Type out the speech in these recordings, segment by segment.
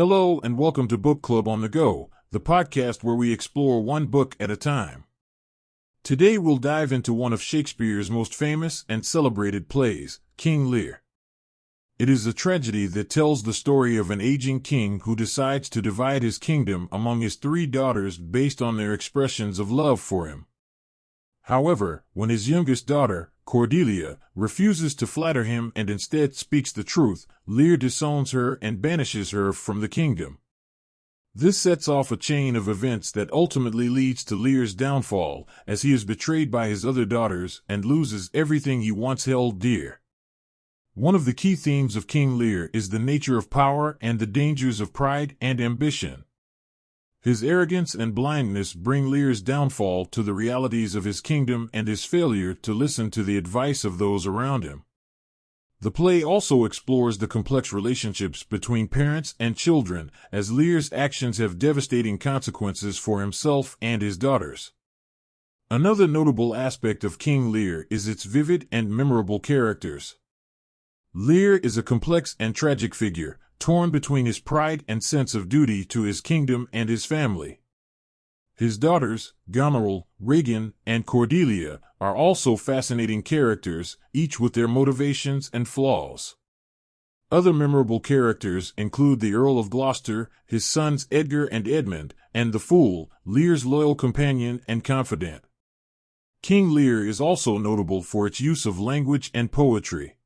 Hello and welcome to Book Club on the Go, the podcast where we explore one book at a time. Today we'll dive into one of Shakespeare's most famous and celebrated plays, King Lear. It is a tragedy that tells the story of an aging king who decides to divide his kingdom among his three daughters based on their expressions of love for him. However, when his youngest daughter, Cordelia, refuses to flatter him and instead speaks the truth, Lear disowns her and banishes her from the kingdom. This sets off a chain of events that ultimately leads to Lear's downfall, as he is betrayed by his other daughters and loses everything he once held dear. One of the key themes of King Lear is the nature of power and the dangers of pride and ambition. His arrogance and blindness bring Lear's downfall to the realities of his kingdom and his failure to listen to the advice of those around him. The play also explores the complex relationships between parents and children, as Lear's actions have devastating consequences for himself and his daughters. Another notable aspect of King Lear is its vivid and memorable characters. Lear is a complex and tragic figure, torn between his pride and sense of duty to his kingdom and his family. His daughters, Goneril, Regan, and Cordelia, are also fascinating characters, each with their motivations and flaws. Other memorable characters include the Earl of Gloucester, his sons Edgar and Edmund, and the Fool, Lear's loyal companion and confidant. King Lear is also notable for its use of language and poetry.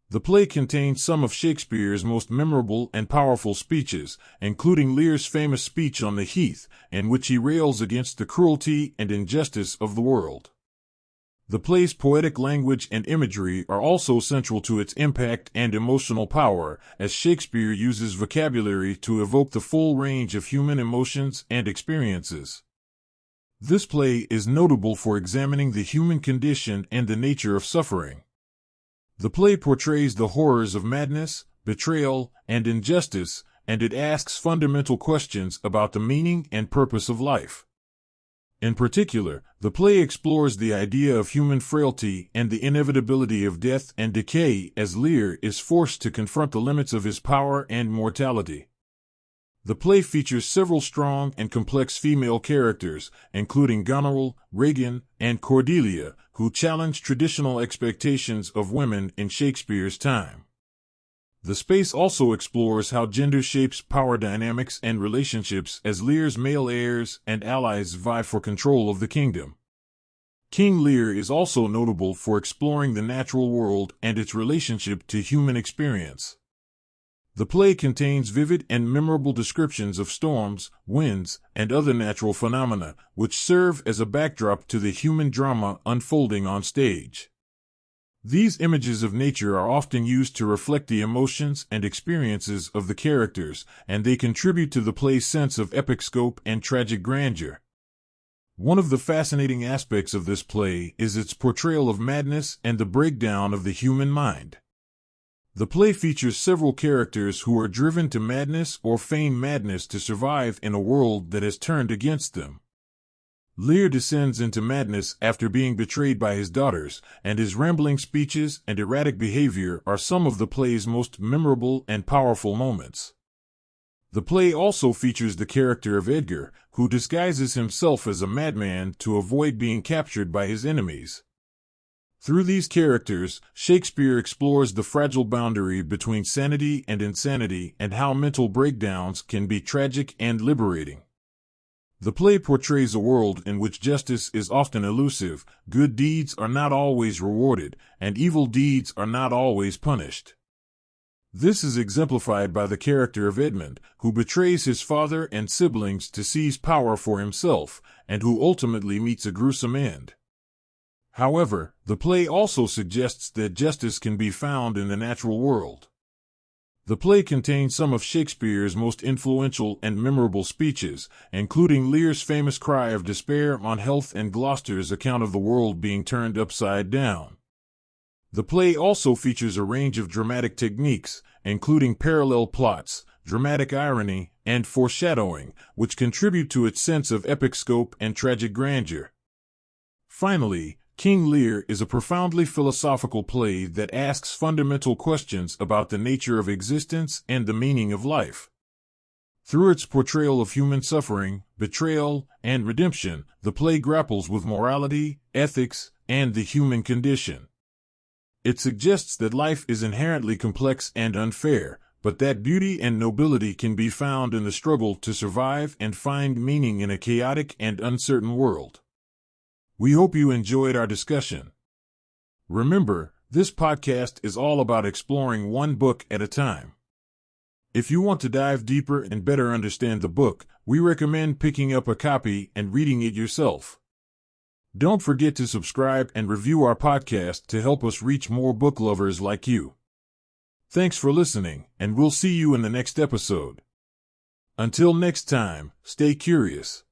The play contains some of Shakespeare's most memorable and powerful speeches, including Lear's famous speech on the Heath, in which he rails against the cruelty and injustice of the world. The play's poetic language and imagery are also central to its impact and emotional power, as Shakespeare uses vocabulary to evoke the full range of human emotions and experiences. This play is notable for examining the human condition and the nature of suffering. The play portrays the horrors of madness, betrayal, and injustice, and it asks fundamental questions about the meaning and purpose of life. In particular, the play explores the idea of human frailty and the inevitability of death and decay as Lear is forced to confront the limits of his power and mortality. The play features several strong and complex female characters, including Goneril, Regan, and Cordelia, who challenge traditional expectations of women in Shakespeare's time. The space also explores how gender shapes power dynamics and relationships as Lear's male heirs and allies vie for control of the kingdom. King Lear is also notable for exploring the natural world and its relationship to human experience. The play contains vivid and memorable descriptions of storms, winds, and other natural phenomena, which serve as a backdrop to the human drama unfolding on stage. These images of nature are often used to reflect the emotions and experiences of the characters, and they contribute to the play's sense of epic scope and tragic grandeur. One of the fascinating aspects of this play is its portrayal of madness and the breakdown of the human mind. The play features several characters who are driven to madness or feign madness to survive in a world that has turned against them. Lear descends into madness after being betrayed by his daughters, and his rambling speeches and erratic behavior are some of the play's most memorable and powerful moments. The play also features the character of Edgar, who disguises himself as a madman to avoid being captured by his enemies. Through these characters, Shakespeare explores the fragile boundary between sanity and insanity and how mental breakdowns can be tragic and liberating. The play portrays a world in which justice is often elusive, good deeds are not always rewarded, and evil deeds are not always punished. This is exemplified by the character of Edmund, who betrays his father and siblings to seize power for himself, and who ultimately meets a gruesome end. However, the play also suggests that justice can be found in the natural world. The play contains some of Shakespeare's most influential and memorable speeches, including Lear's famous cry of despair on health and Gloucester's account of the world being turned upside down. The play also features a range of dramatic techniques, including parallel plots, dramatic irony, and foreshadowing, which contribute to its sense of epic scope and tragic grandeur. Finally, King Lear is a profoundly philosophical play that asks fundamental questions about the nature of existence and the meaning of life. Through its portrayal of human suffering, betrayal, and redemption, the play grapples with morality, ethics, and the human condition. It suggests that life is inherently complex and unfair, but that beauty and nobility can be found in the struggle to survive and find meaning in a chaotic and uncertain world. We hope you enjoyed our discussion. Remember, this podcast is all about exploring one book at a time. If you want to dive deeper and better understand the book, we recommend picking up a copy and reading it yourself. Don't forget to subscribe and review our podcast to help us reach more book lovers like you. Thanks for listening, and we'll see you in the next episode. Until next time, stay curious.